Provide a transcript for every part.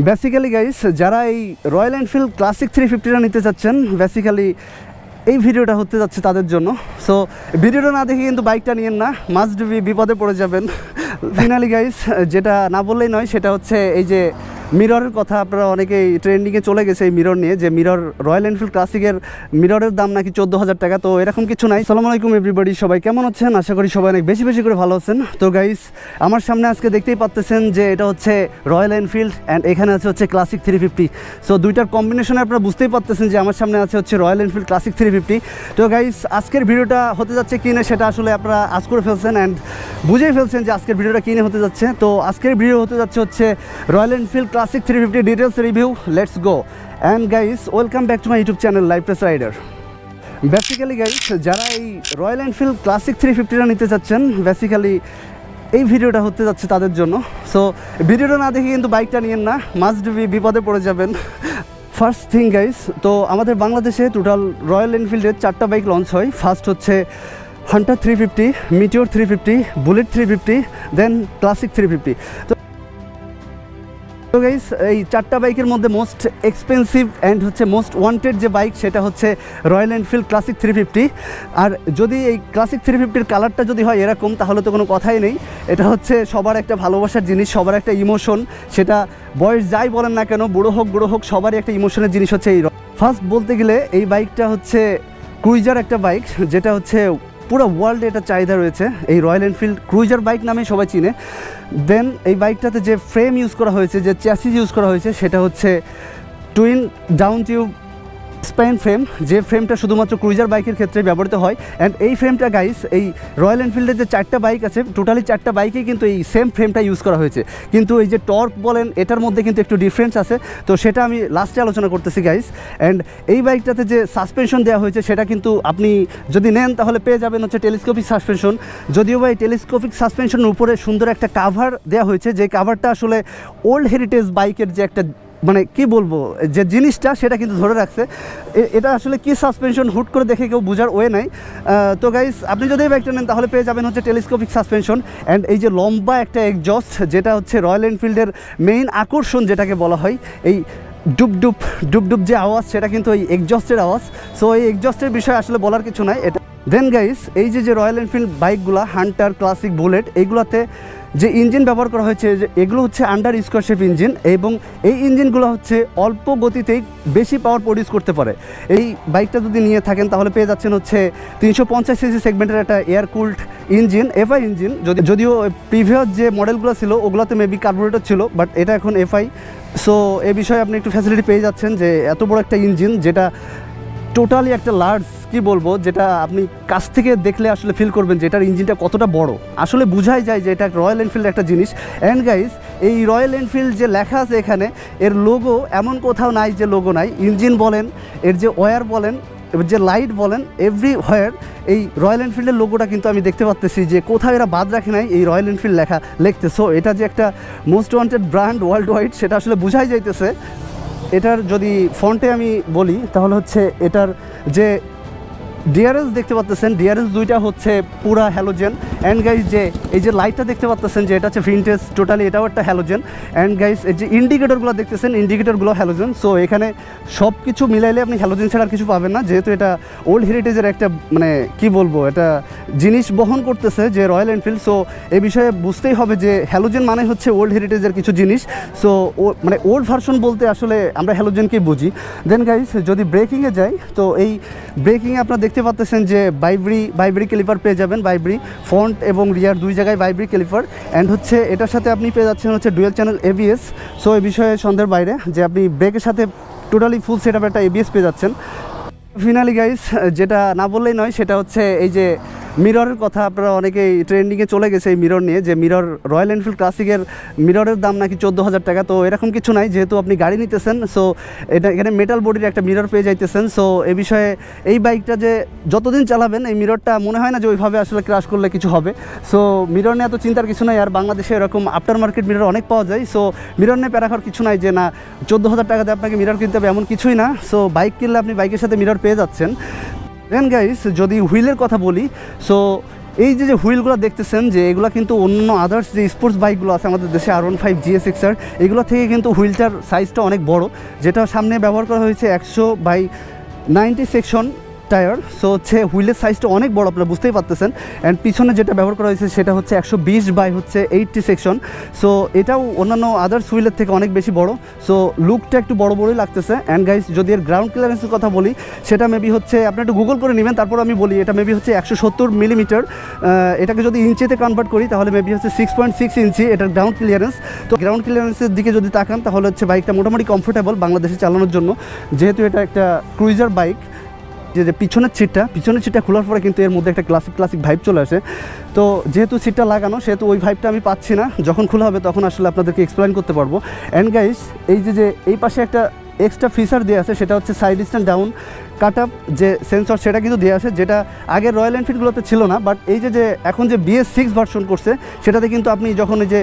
Basically guys, যারা এই royal Enfield classic 350টা নিতে চাচ্ছেন, বেসিক্যালি এই ভিডিওটা হতে যাচ্ছে তাদের জন্য। সো ভিডিওটা না দেখে কিন্তু বাইকটা নিয়েন না, মাস্ট বি, বিপদে পড়ে যাবেন। ফাইনালি গাইস, যেটা না বললেই নয় সেটা হচ্ছে এই যে মিররের কথা। আপনারা অনেকেই ট্রেন্ডিংয়ে চলে গেছে এই মিরর নিয়ে, যে মিরর রয়্যাল এনফিল্ড ক্লাসিকের মিররের দাম নাকি 14,000 টাকা। তো এরকম কিছু নাই। আসসালামু আলাইকুম এভরিবডি, সবাই কেমন আছেন? আশা করি সবাই অনেক বেশি বেশি করে ভালো আছেন। তো গাইস, আমার সামনে আজকে দেখতেই পাচ্ছেন যে এটা হচ্ছে রয়্যাল এনফিল্ড অ্যান্ড এখানে আছে হচ্ছে ক্লাসিক 350। সো দুইটার কম্বিনেশনে আপনারা বুঝতেই পারতেছেন যে আমার সামনে আছে হচ্ছে রয়্যাল এনফিল্ড ক্লাসিক 350। তো গাইস, আজকের ভিডিওটা হতে যাচ্ছে কিনে সেটা আসলে আপনারা আজ করে ফেলছেন অ্যান্ড বুঝেই ফেলছেন যে আজকের ভিডিওটা কিনে হতে যাচ্ছে। তো আজকের ভিডিও হতে যাচ্ছে হচ্ছে Royal Enfield Classic 350 details review. Let's go. And guys, welcome back to my YouTube channel live test rider. Basically guys, যারা এই রয়্যাল এনফিল্ড ক্লাসিক 350টা নিতে চাচ্ছেন, বেসিক্যালি এই ভিডিওটা হতে যাচ্ছে তাদের জন্য। সো ভিডিওটা না দেখে কিন্তু বাইকটা নিয়েন না, মাস্ট বি, বিপদে পড়ে যাবেন। ফার্স্ট থিং গাইস, তো আমাদের বাংলাদেশে টোটাল রয়্যাল এনফিল্ডের 4টা বাইক লঞ্চ হয়। ফার্স্ট হচ্ছে হান্টার 350, মিটিওর 350, বুলেট 350, দেন ক্লাসিক 350। তো গাইস, এই 4টা বাইকের মধ্যে মোস্ট এক্সপেন্সিভ অ্যান্ড হচ্ছে মোস্ট ওয়ান্টেড যে বাইক সেটা হচ্ছে রয়্যাল এনফিল্ড ক্লাসিক 350। আর যদি এই ক্লাসিক 350-র কালারটা যদি হয় এরকম, তাহলে তো কোনো কথাই নেই। এটা হচ্ছে সবার একটা ভালোবাসার জিনিস, সবার একটা ইমোশন। সেটা বয়স যাই বলেন না কেন, বুড়ো হোক সবারই একটা ইমোশনের জিনিস হচ্ছে এই। ফার্স্ট বলতে গেলে এই বাইকটা হচ্ছে ক্রুইজার একটা বাইক, যেটা হচ্ছে পুরো ওয়ার্ল্ডে এটা চাহিদা রয়েছে। এই রয়্যাল এনফিল্ড ক্রুইজার বাইক নামেই সবাই চিনে। দেন এই বাইকটাতে যে ফ্রেম ইউজ করা হয়েছে, যে চ্যাসিস ইউজ করা হয়েছে, সেটা হচ্ছে twin down tube span frame, যে ফ্রেমটা শুধুমাত্র ক্রুইজার বাইকের ক্ষেত্রে ব্যবহৃত হয়। অ্যান্ড এই ফ্রেমটা গাইস, এই রয়্যাল এনফিল্ডের যে 4টা বাইক আছে, টোটালি 4টা বাইকেই কিন্তু এই সেম ফ্রেমটা ইউজ করা হয়েছে। কিন্তু এই যে টর্ক বলেন, এটার মধ্যে কিন্তু একটু ডিফারেন্স আছে। তো সেটা আমি লাস্টে আলোচনা করতেছি গাইস। অ্যান্ড এই বাইকটাতে যে সাসপেনশন দেওয়া হয়েছে, সেটা কিন্তু আপনি যদি নেন তাহলে পেয়ে যাবেন হচ্ছে টেলিস্কোপিক সাসপেনশন। যদিও বা এই টেলিস্কোপিক সাসপেনশনের উপরে সুন্দর একটা কাভার দেওয়া হয়েছে, যে কাভারটা আসলে ওল্ড হেরিটেজ বাইকের যে একটা মানে কি বলবো, যে জিনিসটা সেটা কিন্তু ধরে রাখছে। এটা আসলে কি সাসপেনশন, হুট করে দেখে কেউ বোঝার ওয়ে নাই। তো গাইস, আপনি যদি এই বাইকটা নেন তাহলে পেয়ে যাবেন হচ্ছে টেলিস্কোপিক সাসপেনশন। অ্যান্ড এই যে লম্বা একটা এক্সজস্ট, যেটা হচ্ছে রয়্যাল এনফিল্ডের মেইন আকর্ষণ যেটাকে বলা হয়, এই ডুব যে আওয়াজ, সেটা কিন্তু এই এক্সজস্টের আওয়াজ। সো এই এক্সজস্টের বিষয়ে আসলে বলার কিছু নাই এটা। দেন গাইস, এই যে রয়্যাল এনফিল্ড বাইকগুলো হান্টার, ক্লাসিক, বুলেট, এইগুলোতে যে ইঞ্জিন ব্যবহার করা হয়েছে, যে এগুলো হচ্ছে আন্ডার স্কোয়ারশেপ ইঞ্জিন, এবং এই ইঞ্জিনগুলো হচ্ছে অল্প গতিতেই বেশি পাওয়ার প্রডিউস করতে পারে। এই বাইকটা যদি নিয়ে থাকেন তাহলে পেয়ে যাচ্ছেন হচ্ছে 350 সিসি সেগমেন্টের একটা air cooled engine, FI engine. যদিও প্রিভিয়াস যে মডেলগুলো ছিল ওগুলোতে মেবি কার্বোরেটর ছিল, বাট এটা এখন এফআই। সো এ বিষয়ে আপনি একটু ফ্যাসিলিটি পেয়ে যাচ্ছেন, যে এত বড় একটা ইঞ্জিন, যেটা টোটালি একটা লার্জ, কি বলবো, যেটা আপনি কাছ থেকে দেখলে আসলে ফিল করবেন যে এটার ইঞ্জিনটা কতটা বড়। আসলে বোঝাই যায় যে এটা রয়্যাল এনফিল্ড একটা জিনিস। অ্যান্ড গাইস, এই রয়্যাল এনফিল্ড যে লেখা আছে এখানে, এর লোগো এমন কোথাও নাই যে লোগো নাই। ইঞ্জিন বলেন, এর যে ওয়্যার বলেন, এবার যে লাইট বলেন, এভরিওয়্যার এই রয়্যাল এনফিল্ডের লোগোটা কিন্তু আমি দেখতে পাচ্তেছি, যে কোথাও এরা বাদ রাখে নাই এই রয়্যাল এনফিল্ড লিখতে। সো এটা যে একটা most wanted brand world wide, সেটা আসলে বোঝাই যাইতেছে। এটার যদি ফন্টে আমি বলি তাহলে হচ্ছে এটার যে ডিআরএস দেখতে পাচ্ছেন, ডিআরএস দুইটা হচ্ছে পুরা হ্যালোজেন। অ্যান্ড গাইস, যে এই যে লাইটটা দেখতে পাচ্ছেন, যে এটা হচ্ছে ভিনটেজ, টোটালি এটাও একটা হ্যালোজেন। অ্যান্ড গাইস, এই যে ইন্ডিকেটরগুলো দেখতেছেন, ইন্ডিকেটরগুলো হ্যালোজেন। সো এখানে সব কিছু মিলাইলে আপনি হ্যালোজেন ছাড়া আর কিছু পাবেন না, যেহেতু এটা ওল্ড হেরিটেজের একটা মানে কি বলবো, এটা জিনিস বহন করতেছে যে রয়্যাল এনফিল্ড। সো এই বিষয়ে বুঝতেই হবে যে হ্যালোজেন মানে হচ্ছে ওল্ড হেরিটেজের কিছু জিনিস। সো মানে ওল্ড ভার্সন বলতে আসলে আমরা হ্যালোজেনকেই বুঝি। দেন গাইস, যদি ব্রেকিংয়ে যাই, তো এই ব্রেকিংয়ে আপনারা দেখতে পাচ্ছেন যে বাইব্রি ক্যালিপার পেয়ে যাবেন, বাইব্রি ফ্রন্ট এবং রিয়ার দুই জায়গায় বাইব্রি ক্যালিপার। অ্যান্ড হচ্ছে এটার সাথে আপনি পেয়ে যাচ্ছেন হচ্ছে ডুয়েল চ্যানেল এবিএস। সো এই বিষয়ে সন্দেহের বাইরে যে আপনি ব্রেকের সাথে টোটালি ফুল সেট আপ একটা এবিএস পেয়ে যাচ্ছেন। ফাইনালি গাইস, যেটা না বললেই নয় সেটা হচ্ছে এই যে মিররের কথা। আপনারা অনেকেই ট্রেন্ডিংয়ে চলে গেছে এই মিরর নিয়ে, যে মিরর রয়্যাল এনফিল্ড ক্লাসিকের মিররের দাম নাকি 14,000 টাকা। তো এরকম কিছু নাই, যেহেতু আপনি গাড়ি নিতেছেন। সো এটা এখানে মেটাল বডির একটা মিরর পেয়ে যাইতেছেন। সো এই বিষয়ে এই বাইকটা যে যতদিন চালাবেন, এই মিররটা মনে হয় না যে ওইভাবে আসলে ক্রাশ করলে কিছু হবে। সো মিরর নিয়ে এত চিন্তার কিছু নাই। আর বাংলাদেশে এরকম আফটার মার্কেট মিরর অনেক পাওয়া যায়। সো মিরর নিয়ে প্যারা খাওয়ার কিছু নাই, যে না 14,000 টাকাতে আপনাকে মিরর কিনতে হবে এমন কিছুই না। সো বাইক কিনলে আপনি বাইকের সাথে মিরর পেয়ে যাচ্ছেন। দেন গাইস, যদি হুইলের কথা বলি, সো এই যে হুইলগুলো দেখতেছেন যে এগুলো কিন্তু অন্য আদার্স যে স্পোর্টস বাইকগুলো আছে আমাদের দেশে R15 GSX-R এগুলো থেকে কিন্তু হুইলটার সাইজটা অনেক বড়, যেটা সামনে ব্যবহার করা হয়েছে 100/90 সেকশন টায়ার। সো হচ্ছে হুইলের সাইজটা অনেক বড়, আপনারা বুঝতেই পারতেছেন। অ্যান্ড পিছনে যেটা ব্যবহার করা হয়েছে সেটা হচ্ছে 120/80 সেকশন। সো এটাও অন্যান্য আদার্স হুইলের থেকে অনেক বেশি বড়। সো লুকটা একটু বড় বড়ই লাগতেছে। অ্যান্ড গাইস যদি এর গ্রাউন্ড ক্লিয়ারেন্সের কথা বলি সেটা মেবি হচ্ছে, আপনি একটু গুগল করে নেবেন, তারপর আমি বলি এটা মেবি হচ্ছে 170 মিলিমিটার। এটাকে যদি ইঞ্চিতে কনভার্ট করি তাহলে মেবি হচ্ছে 6.6 ইঞ্চি এটার গ্রাউন্ড ক্লিয়ারেন্স। তো গ্রাউন্ড ক্লিয়ারেন্সের দিকে যদি তাকান তাহলে হচ্ছে বাইকটা মোটামুটি কমফোর্টেবল বাংলাদেশে চালানোর জন্য, যেহেতু এটা একটা ক্রুইজার বাইক। যে পিছনের সিটটা খোলার পরে কিন্তু এর মধ্যে একটা ক্লাসিক ভাইব চলে আসে। তো যেহেতু সিটটা লাগানো সেহেতু ওই ভাইবটা আমি পাচ্ছি না, যখন খোলা হবে তখন আসলে আপনাদেরকে এক্সপ্লেন করতে পারবো। অ্যান্ড গাইস এই যে এই পাশে একটা এক্সট্রা ফিচার দেওয়া আছে, সেটা হচ্ছে সাইড স্ট্যান্ড ডাউন কাট আপ যে সেন্সর সেটা কিন্তু দেওয়া আছে, যেটা আগের রয়্যাল এনফিল্ডগুলোতে ছিল না। বাট এই যে এখন যে BS6 ভার্সন করছে সেটাতে কিন্তু আপনি যখন এই যে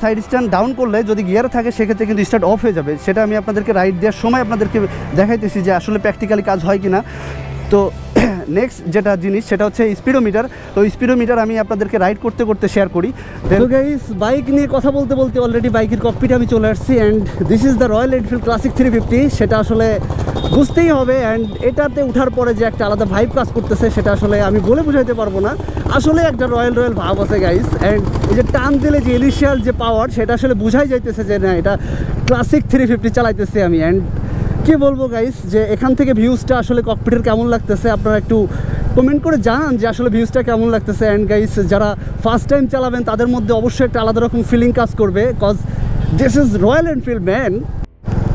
সাইড স্ট্যান্ড ডাউন করলে যদি গিয়ারে থাকে সেক্ষেত্রে কিন্তু স্টার্ট অফ হয়ে যাবে। সেটা আমি আপনাদেরকে রাইড দেওয়ার সময় আপনাদেরকে দেখাইতেছি যে আসলে প্র্যাকটিক্যালি কাজ হয় কিনা। তো নেক্সট যেটা জিনিস সেটা হচ্ছে স্পিডোমিটার। তো স্পিডোমিটার আমি আপনাদেরকে রাইড করতে করতে শেয়ার করি। তো গাইস বাইক নিয়ে কথা বলতে বলতে অলরেডি বাইকের ককপিটে আমি চলে আসছি। And this is the royal Enfield Classic 350। সেটা আসলে বুঝতেই হবে। অ্যান্ড এটাতে ওঠার পরে যে একটা আলাদা ভাইব কাজ করতেছে সেটা আসলে আমি বলে বোঝাইতে পারবো না। আসলে একটা রয়্যাল ভাব আছে গাইস। অ্যান্ড এই যে টান দিলে যে ইনিশিয়াল যে পাওয়ার সেটা আসলে বোঝাই যাইতেছে যে না এটা ক্লাসিক 350 চালাইতেছি আমি। অ্যান্ড কি বলবো গাইস যে এখান থেকে ভিউজটা আসলে ককপিটের কেমন লাগতেছে আপনারা একটু কমেন্ট করে জানান যে আসলে ভিউজটা কেমন লাগতেছে। অ্যান্ড গাইস যারা ফার্স্ট টাইম চালাবেন তাদের মধ্যে অবশ্যই একটা আলাদা রকম ফিলিং কাজ করবে, cause this is Royal Enfield man.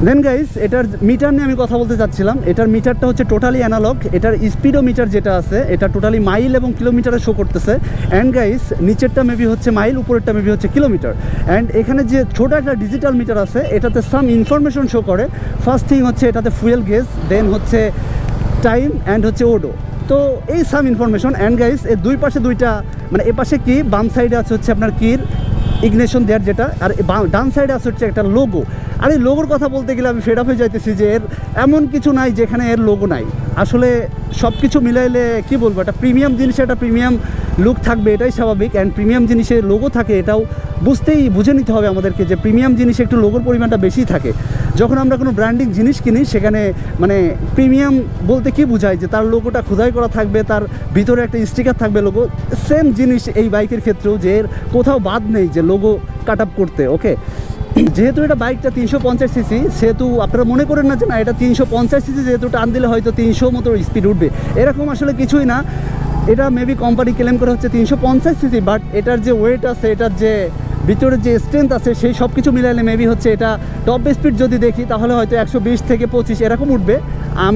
Then guys এটার মিটার নিয়ে আমি কথা বলতে চাচ্ছিলাম। এটার মিটারটা হচ্ছে টোটালি অ্যানালগ। এটার স্পিডোমিটার যেটা আছে এটা টোটালি মাইল এবং কিলোমিটারে শো করতেছে। অ্যান্ড গাইস নিচেরটা মেবি হচ্ছে মাইল, উপরেরটা মেবি হচ্ছে কিলোমিটার। অ্যান্ড এখানে যে ছোটো একটা ডিজিটাল মিটার আছে এটাতে সাম ইনফরমেশন শো করে। ফার্স্ট থিং হচ্ছে এটাতে ফুয়েল গেজ, দেন হচ্ছে টাইম অ্যান্ড হচ্ছে ওডো। তো এই সাম ইনফরমেশন। অ্যান্ড গাইস এর দুই পাশে দুইটা মানে এ পাশে কি বাম সাইডে আছে হচ্ছে আপনার কির ইগনিশন দেওয়ার যেটা, আর ডান সাইডে আছে হচ্ছে একটা লোগো। আর এই লোগোর কথা বলতে গেলে আমি ফেড আপ হয়ে যাইতেছি যে এর এমন কিছু নাই যেখানে এর লোগো নাই। আসলে সব কিছু মিলাইলে কি বলবো, একটা প্রিমিয়াম জিনিসে একটা প্রিমিয়াম লুক থাকবে, এটাই স্বাভাবিক। অ্যান্ড প্রিমিয়াম জিনিসে লোগো থাকে এটাও বুঝে নিতে হবে আমাদেরকে যে প্রিমিয়াম জিনিসে একটু লোগোর পরিমাণটা বেশি থাকে। যখন আমরা কোনো ব্র্যান্ডিং জিনিস কিনি সেখানে মানে প্রিমিয়াম বলতে কি বোঝায় যে তার লোগোটা খোদাই করা থাকবে, তার ভিতরে একটা স্টিকার থাকবে লোগো। সেম জিনিস এই বাইকের ক্ষেত্রেও যে এর কোথাও বাদ নেই যে লোগো কাট আপ করতে। ওকে, যেহেতু এটা বাইকটা 350 সিসি সেহেতু আপনারা মনে করেন না যে না এটা 350 সিসি যেহেতু টান দিলে হয়তো 300 মতো স্পিড উঠবে, এরকম আসলে কিছুই না। এটা মেবি কোম্পানি ক্লেম করে হচ্ছে 350 সিসি, বাট এটার যে ওয়েট আছে, এটার যে ভিতরের যে স্ট্রেংথ আছে সেই সব কিছু মিলাইলে মেবি হচ্ছে এটা টপ স্পিড যদি দেখি তাহলে হয়তো 120 থেকে 25 এরকম উঠবে। আই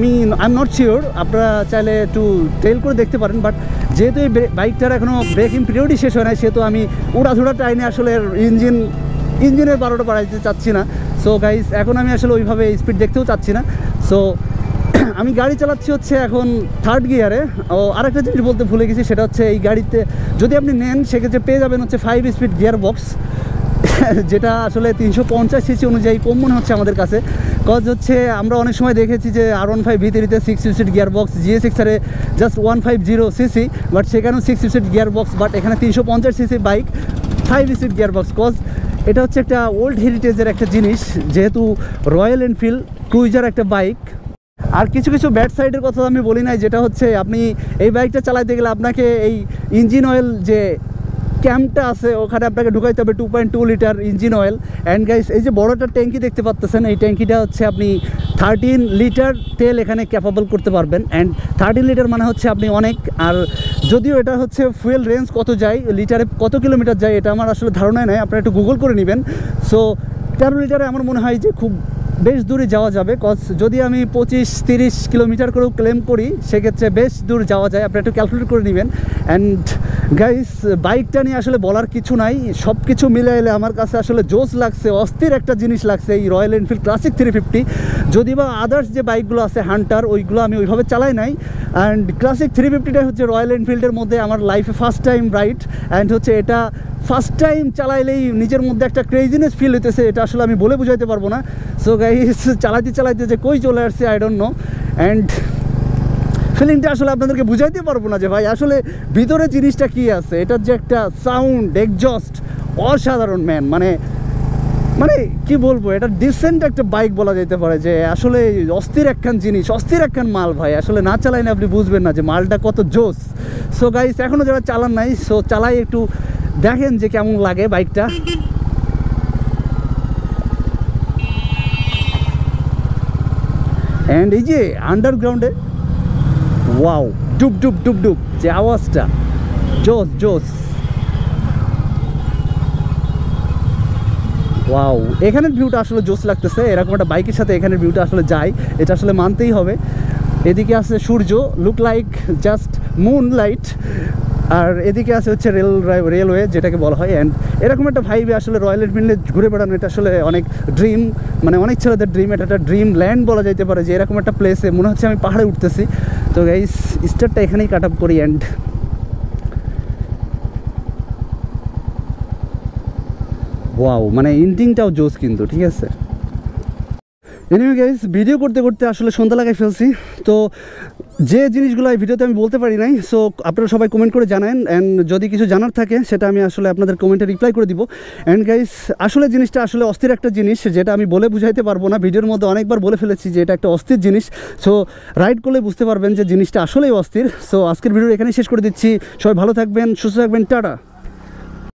এম নট শিওর, আপনারা চাইলে একটু ট্রেল করে দেখতে পারেন। বাট যেহেতু এই বাইকটার এখনও ব্রেকিং পিরিয়ডই শেষ হয় না সেহেতু আমি উড়াধুরা টাইনে আসলে ইঞ্জিনের 12টা বাড়াইতে চাচ্ছি না। সো গাইস এখন আমি আসলে ওইভাবে স্পিড দেখতেও চাচ্ছি না। সো আমি গাড়ি চালাচ্ছি হচ্ছে এখন 3rd গিয়ারে। ও আরেকটা জিনিস বলতে ভুলে গেছি, সেটা হচ্ছে এই গাড়িতে যদি আপনি নেন সেক্ষেত্রে পেয়ে যাবেন হচ্ছে 5 স্পিড গিয়ার বক্স, যেটা আসলে 350 সিসি অনুযায়ী কম মনে হচ্ছে আমাদের কাছে। কজ হচ্ছে আমরা অনেক সময় দেখেছি যে R15 V3-তে 6 speed gear box, GSX-R just 150 CC, but সেখানেও 6 স্পিড গিয়ার বক্স। বাট এখানে 350 CC bike 5 speed gear box. Cause এটা হচ্ছে একটা ওল্ড হেরিটেজের একটা জিনিস, যেহেতু রয়্যাল এনফিল্ড ক্রুইজার একটা বাইক। আর কিছু ব্যাড সাইডের কথা আমি বলি নাই, যেটা হচ্ছে আপনি এই বাইকটা চালাতে গেলে আপনাকে এই ইঞ্জিন অয়েল যে ক্যাম্পটা আছে ওখানে আপনাকে ঢুকাইতে হবে 2.2 litre engine oil. And guys এই যে বড়টা ট্যাঙ্কি দেখতে পাচ্ছেন, এই ট্যাঙ্কিটা হচ্ছে আপনি 13 লিটার তেল এখানে ক্যাপাবল করতে পারবেন। অ্যান্ড 13 লিটার মানে হচ্ছে আপনি অনেক। আর যদিও এটা হচ্ছে ফুয়েল রেঞ্জ কত যায়, লিটারে কত কিলোমিটার যায় এটা আমার আসলে ধারণায় নাই, আপনারা একটু গুগল করে নেবেন। সো 13 লিটারে আমার মনে হয় যে খুব বেশ দূরে যাওয়া যাবে। কজ যদি আমি 25-30 কিলোমিটার করেও ক্লেম করি সেক্ষেত্রে বেশ দূর যাওয়া যায়, আপনারা একটু ক্যালকুলেট করে নেবেন। অ্যান্ড গাইস বাইকটা নিয়ে আসলে বলার কিছু নাই, সব কিছু মিলাইলে আমার কাছে আসলে জোস লাগছে, অস্থির একটা জিনিস লাগছে এই রয়্যাল এনফিল্ড ক্লাসিক 350। যদি বা আদার্স যে বাইকগুলো আছে হান্টার ওইগুলো আমি ওইভাবে চালাই নাই। অ্যান্ড ক্লাসিক 350টা হচ্ছে রয়্যাল এনফিল্ডের মধ্যে আমার লাইফে ফার্স্ট টাইম রাইড। অ্যান্ড হচ্ছে এটা ফার্স্ট টাইম চালাইলেই নিজের মধ্যে একটা ক্রেজিনেস ফিল হইতেছে, এটা আসলে আমি বলে বুঝাইতে পারবো না। সো গাইস চালাইতে যে কই চলে আসছে আই ডোন্ট নো। অ্যান্ড ফিলিংটা আসলে আপনাদেরকে বুঝাইতে পারবো না যে ভাই আসলে ভিতরে জিনিসটা কি আছে। এটার যে একটা সাউন্ড এক্সজস্ট অসাধারণ ম্যান, মানে মানে কি বলবো, এটা ডিসেন্ট একটা বাইক বলা যেতে পারে, যে আসলে অস্থির একখান জিনিস, অস্থির একখান মাল ভাই। আসলে না চালাইলে আপনি বুঝবেন না যে মালটা কত জোস। সো গাইস, এখনও যারা চালান নাই, সো চালাই একটু দেখেন যে কেমন লাগে বাইকটা। অ্যান্ড এই যে আন্ডারগ্রাউন্ডে ওয়াও, ডুব ডুব ডুব ডুব যে আওয়াজটা, জোস জোস। ওয়াও, এখানের ভিউটা আসলে জোস লাগতেছে। এরকম একটা বাইকের সাথে এখানের ভিউটা আসলে যায়, এটা আসলে মানতেই হবে। এদিকে আছে সূর্য, look like just moonlight, আর এদিকে আছে হচ্ছে রেলওয়ে যেটাকে বলা হয়। অ্যান্ড এরকম একটা ভাইবে আসলে রয়্যাল এনফিল্ডে ঘুরে বেড়ানো, এটা আসলে অনেক ড্রিম, মানে অনেক ছেলেদের ড্রিম। এটা একটা ড্রিম ল্যান্ড বলা যেতে পারে, যে এরকম একটা প্লেসে মনে হচ্ছে আমি পাহাড়ে উঠতেছি। তো গাইস, স্টারটা এখানেই কাট আপ করি। অ্যান্ড ওয়াও, মানে ইন্টিংটাও জোস কিন্তু, ঠিক আছে। এনিওয়ে গাইস, ভিডিও করতে করতে আসলে সন্ধ্যা লাগাই ফেলছি। তো যে জিনিসগুলো এই ভিডিওতে আমি বলতে পারি নাই, সো আপনারা সবাই কমেন্ট করে জানান। অ্যান্ড যদি কিছু জানার থাকে সেটা আমি আসলে আপনাদের কমেন্টে রিপ্লাই করে দিব। অ্যান্ড গাইস, আসলে জিনিসটা আসলে অস্থির একটা জিনিস, যেটা আমি বলে বুঝাইতে পারবো না। ভিডিওর মধ্যে অনেকবার বলে ফেলেছি যে এটা একটা অস্থির জিনিস। সো রাইড করলে বুঝতে পারবেন যে জিনিসটা আসলেই অস্থির। সো আজকের ভিডিও এখানেই শেষ করে দিচ্ছি। সবাই ভালো থাকবেন, সুস্থ থাকবেন, টাটা।